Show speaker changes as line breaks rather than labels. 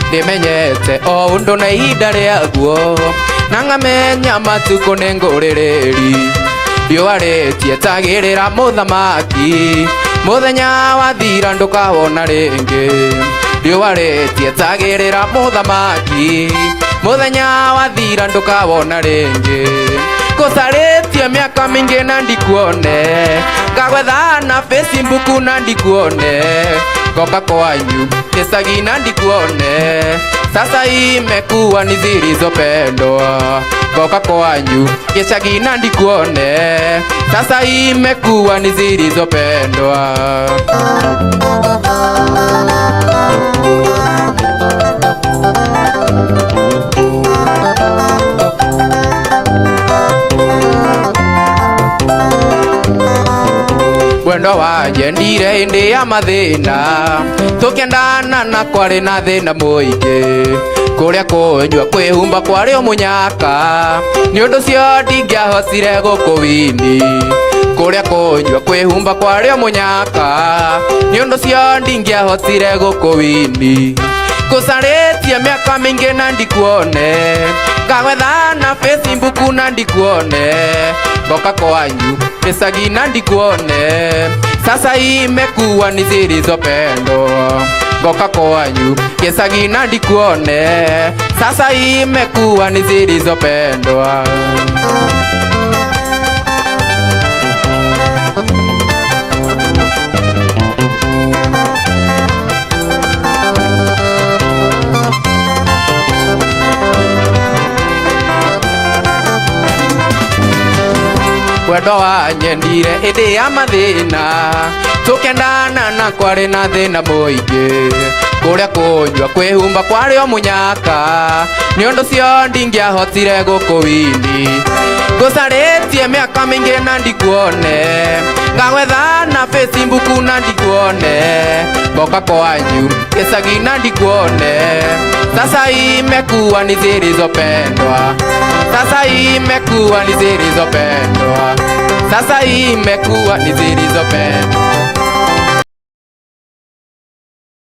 ndimenyete o undu na ihinda riaguo na ngamenya matuko ni ngũrĩrĩri riũa rĩtietagĩrĩra mũthamaki mũthenya wathira ndũkawona rĩngĩ riũa rĩtietagĩrĩra mũthamaki mũthenya wathira ndũkawona rĩngĩ ngũcarĩtie mĩaka mĩingĩ na ndikuone ngagwetha na Facebook na ndikuone ngoka kwanyu gĩcagi na ndikuone sasa imekuwa ni zilizopendwa ngoka kwanyu gĩcagi na ndikuone sasa imekuwa ni zilizopendwa wendo wanjendire hĩndĩ ya mathĩna tũkĩendana na kwarĩ na thĩna mũingĩ kũrĩa kũnyua kwĩhumba kwarĩ o mũnyaka nĩ ũndũ ũcio ndingĩahotire gũkũwini kũrĩa kũnyua kwĩhumba kwarĩ o mũnyaka nĩ ũndũ ũcio ndingĩahotire gũkũwini ngũcarĩtie mĩaka mĩingĩ na ndikuone ngagwetha na Facebook na ndikuone ngoka kwanyu gĩcagi na ndikuone sasa imekuwa ni zilizopendwa ngoka kwanyu gĩcagi na ndikuone sasa imekuwa ni zilizopendwa wendo wanyendire hĩndĩ ya mathĩna tũkĩendana na kwarĩ na thĩna mũingĩ kũrĩa kũnyua kwĩhumba kwarĩ o mũnyaka nĩ ũndũ ũcio ndingĩahotire gũkũwini ngũcarĩtie mĩaka mĩingĩ na ndikuone ngagwetha na Facebook na ndikuone ngoka kwanyu gĩcagi na ndikuone sasa imekuwa ni zilizopendwa sasa imekuwa ni zilizopendwa sasa imekuwa ni zilizopendwa